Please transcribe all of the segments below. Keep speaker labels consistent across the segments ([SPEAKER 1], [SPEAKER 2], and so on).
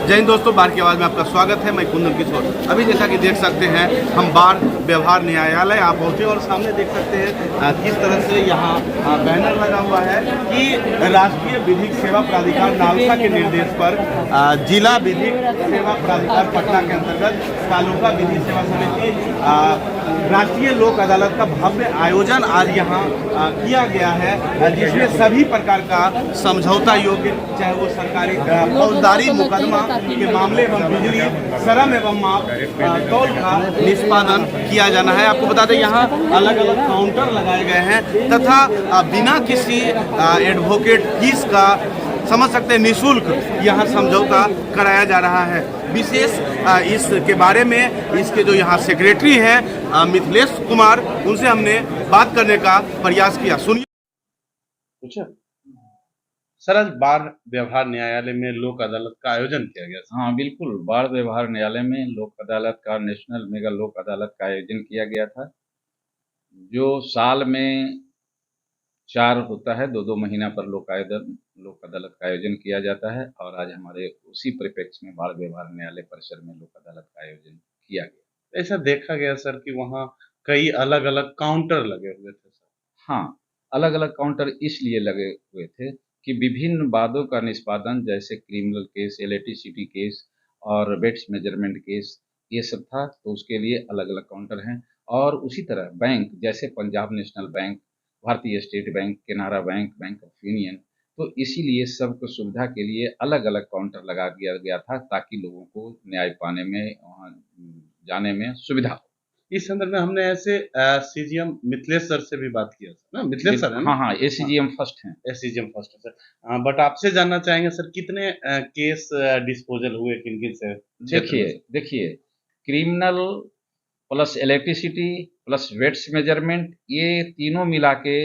[SPEAKER 1] जय हिंद दोस्तों, बार की आवाज़ में आपका स्वागत है। मैं कुंदन किशोर। अभी जैसा कि देख सकते हैं हम बार व्यवहार न्यायालय आप पहुँचे और सामने देख सकते हैं किस तरह से यहाँ बैनर लगा हुआ है कि राष्ट्रीय विधिक सेवा प्राधिकार नालसा के निर्देश पर जिला विधिक सेवा प्राधिकार पटना के अंतर्गत तालुका विधि सेवा समिति राष्ट्रीय लोक अदालत का भव्य आयोजन आज यहाँ किया गया है, जिसमें सभी प्रकार का समझौता योग्य, चाहे वो सरकारी फौजदारी मुकदमा के मामले एवं बिजली श्रम एवं माप तौल का निष्पादन किया जाना है। आपको बता दें यहाँ अलग अलग काउंटर लगाए गए हैं तथा बिना किसी एडवोकेट फीस का, समझ सकते हैं, निःशुल्क यहाँ समझौता कराया जा रहा है। विशेष इसके बारे में इसके जो यहाँ सेक्रेटरी हैं मिथिलेश कुमार, उनसे हमने बात करने का प्रयास किया। सुनिए। पूछा सर, आज बार व्यवहार न्यायालय में लोक अदालत का आयोजन किया गया।
[SPEAKER 2] हाँ बिल्कुल, बार व्यवहार न्यायालय में लोक अदालत का, नेशनल मेगा लोक अदालत का आयोजन किया गया था, जो साल में 4 होता है। 2-2 महीना पर लोक अदालत का आयोजन किया जाता है और आज हमारे उसी परिप्रेक्ष्य में बार व्यवहार न्यायालय परिसर में लोक अदालत का आयोजन किया गया।
[SPEAKER 1] ऐसा देखा गया सर कि वहाँ कई अलग अलग काउंटर लगे हुए थे सर।
[SPEAKER 2] हाँ, अलग अलग काउंटर इसलिए लगे हुए थे कि विभिन्न वादों का निष्पादन, जैसे क्रिमिनल केस, इलेक्ट्रिसिटी केस और बेड्स मेजरमेंट केस, ये सब था, तो उसके लिए अलग अलग काउंटर हैं। और उसी तरह बैंक, जैसे पंजाब नेशनल बैंक, भारतीय state bank, Canara bank, bank of union, तो इसीलिए सबको सुविधा के लिए अलग अलग काउंटर लगा दिया गया था, ताकि लोगों को न्याय पाने में, वहाँ जाने में सुविधा हो।
[SPEAKER 1] इस संदर्भ में हमने ऐसे सीजीएम मिथिलेश सर से भी बात किया था ना। मिथिलेश सर है ना?
[SPEAKER 2] हाँ, एसीजीएम फर्स्ट हैं।
[SPEAKER 1] एसीजीएम फर्स्ट है सर। बट आपसे जानना चाहेंगे सर, कितने केस डिस्पोजल हुए, किन किन से?
[SPEAKER 2] देखिए, criminal plus electricity plus weights measurement, ये तीनों मिला के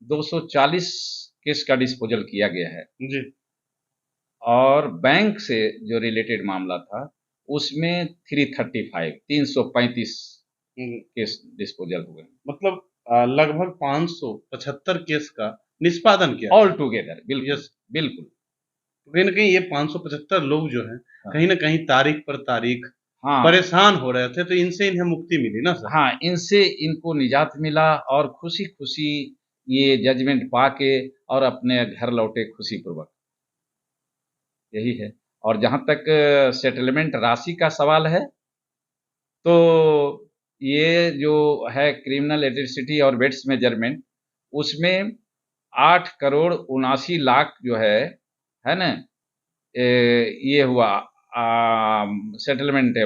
[SPEAKER 2] 240 केस का डिस्पोजल किया गया है
[SPEAKER 1] जी।
[SPEAKER 2] और बैंक से जो रिलेटेड मामला था उसमें 335 केस डिस्पोजल हुए।
[SPEAKER 1] मतलब लगभग 575 केस का निष्पादन किया
[SPEAKER 2] ऑल टुगेदर। बिल्कुल।
[SPEAKER 1] कहीं ना कहीं ये 575 लोग जो हैं,
[SPEAKER 2] हाँ।
[SPEAKER 1] कहीं ना कहीं तारीख पर तारीख परेशान हो रहे थे, तो इनसे इन्हें मुक्ति मिली ना सर?
[SPEAKER 2] हाँ, इनसे इनको निजात मिला और खुशी खुशी ये जजमेंट पाके और अपने घर लौटे खुशी पूर्वक, यही है। और जहाँ तक सेटलमेंट राशि का सवाल है, तो ये जो है क्रिमिनल इलेक्ट्रिसिटी और बेड्स मेजरमेंट, उसमें 8 करोड़ 79 लाख जो है ना, ये हुआ सेटलमेंट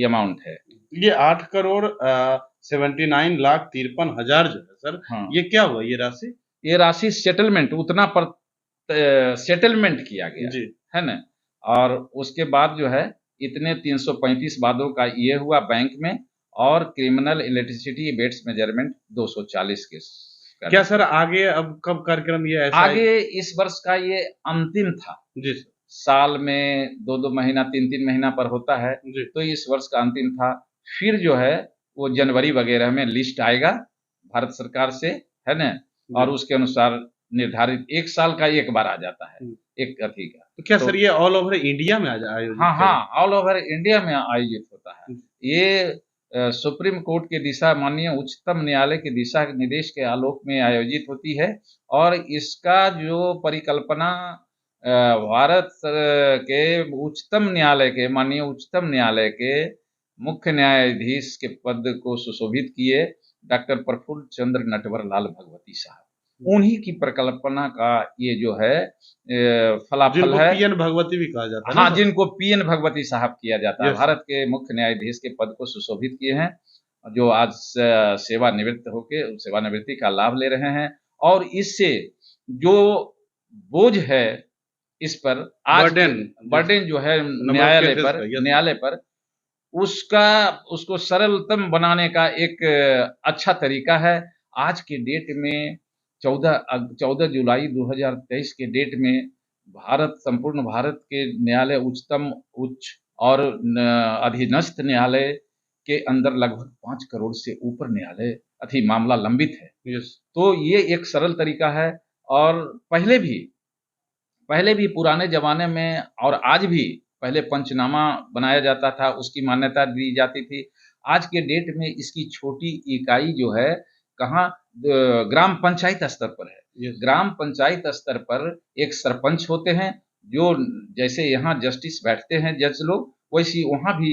[SPEAKER 2] अमाउंट है।
[SPEAKER 1] ये 8 करोड़ 79 लाख 53 हजार जो है सर।
[SPEAKER 2] हाँ।
[SPEAKER 1] ये क्या हुआ ये राशि?
[SPEAKER 2] ये राशि सेटलमेंट, उतना पर सेटलमेंट किया गया जी, है ना। और उसके बाद जो है इतने 335 वादों का ये हुआ बैंक में, और criminal electricity beds measurement 240 case.
[SPEAKER 1] क्या सर आगे अब कब कार्यक्रम ये ऐसा
[SPEAKER 2] आगे इस वर्ष का ये अंतिम था
[SPEAKER 1] जी सर।
[SPEAKER 2] साल में 2-2 महीना 3-3 महीना पर होता है जी। तो इस वर्ष का अंतिम था। फिर जो है वो जनवरी वगैरह में लिस्ट आएगा भारत सरकार से, है ना, और उसके अनुसार निर्धारित 1 साल का एक बार आ जाता है एक अथी का।
[SPEAKER 1] तो क्या सर ये ऑल ओवर इंडिया में आयोजित?
[SPEAKER 2] हाँ, ऑल ओवर इंडिया में आयोजित होता है। ये सुप्रीम कोर्ट के दिशा, माननीय उच्चतम न्यायालय के दिशा निर्देश के आलोक में आयोजित होती है। और इसका जो परिकल्पना भारत के उच्चतम न्यायालय के, माननीय उच्चतम न्यायालय के मुख्य न्यायाधीश के पद को सुशोभित किए डॉक्टर प्रफुल्ल चंद्र नटवर लाल भगवती साहब, उन्हीं की परिकल्पना का ये जो है फलाफल है।
[SPEAKER 1] पीएन भगवती भी कहा जाता है।
[SPEAKER 2] हाँ, जिनको पीएन भगवती साहब किया जाता है, भारत के मुख्य न्यायाधीश के पद को सुशोभित किए हैं, जो आज सेवानिवृत्त होके सेवानिवृत्ति का लाभ ले रहे हैं। और इससे जो बोझ है इस पर, आज बर्डन जो है न्यायालय पर उसको सरलतम बनाने का एक अच्छा तरीका है। आज के डेट में 14 जुलाई 2023 के डेट में संपूर्ण भारत के न्यायालय, उच्च और अधीनस्थ न्यायालय के अंदर लगभग 5 करोड़ से ऊपर न्यायालय मामला लंबित है।
[SPEAKER 1] यस।
[SPEAKER 2] तो ये एक सरल तरीका है। और पहले भी पुराने ज़माने में और आज भी पहले पंचनामा बनाया जाता था, उसकी मान्यता दी जाती थी। आज के डेट में इसकी छोटी इकाई जो है कहाँ ग्राम पंचायत स्तर पर है।
[SPEAKER 1] यस।
[SPEAKER 2] ग्राम पंचायत स्तर पर एक सरपंच होते हैं, जो जैसे यहाँ जस्टिस बैठते हैं जज लोग, वैसे ही वहाँ भी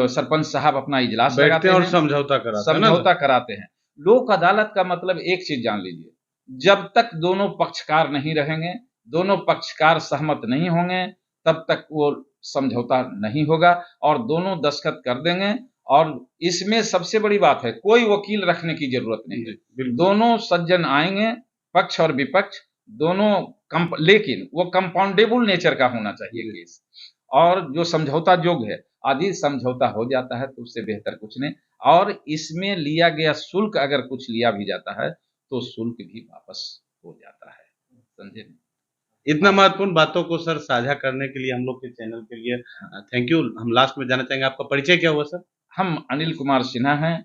[SPEAKER 2] सरपंच साहब अपना इजलास
[SPEAKER 1] बैठते
[SPEAKER 2] लगाते
[SPEAKER 1] हैं और
[SPEAKER 2] हैं,
[SPEAKER 1] समझौता कराते हैं ना
[SPEAKER 2] समझौता
[SPEAKER 1] सर?
[SPEAKER 2] कराते हैं। लोक अदालत का मतलब एक चीज़ जान लीजिए, जब तक दोनों पक्षकार नहीं रहेंगे, दोनों पक्षकार सहमत नहीं होंगे, तब तक वो समझौता नहीं होगा और दोनों दस्तखत कर देंगे। और इसमें सबसे बड़ी बात है, कोई वकील रखने की ज़रूरत नहीं है।
[SPEAKER 1] जी, बिल्कुल।
[SPEAKER 2] दोनों सज्जन आएँगे, पक्ष और विपक्ष दोनों लेकिन वो कंपाउंडेबल नेचर का होना चाहिए केस, और जो समझौता योग्य है। यदि समझौता हो जाता है तो उससे बेहतर कुछ नहीं। और इसमें लिया गया शुल्क अगर कुछ लिया भी जाता है, तो शुल्क भी वापस हो जाता है। समझे?
[SPEAKER 1] इतना महत्वपूर्ण बातों को सर साझा करने के लिए हम लोग के चैनल के लिए थैंक यू। हम लास्ट में जानना चाहेंगे आपका परिचय क्या हुआ सर?
[SPEAKER 2] हम अनिल कुमार सिन्हा हैं,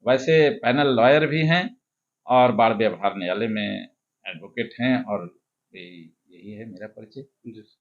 [SPEAKER 2] वैसे पैनल लॉयर भी हैं और बाल व्यवहार न्यायालय में एडवोकेट हैं, और यही है मेरा परिचय।
[SPEAKER 1] जी।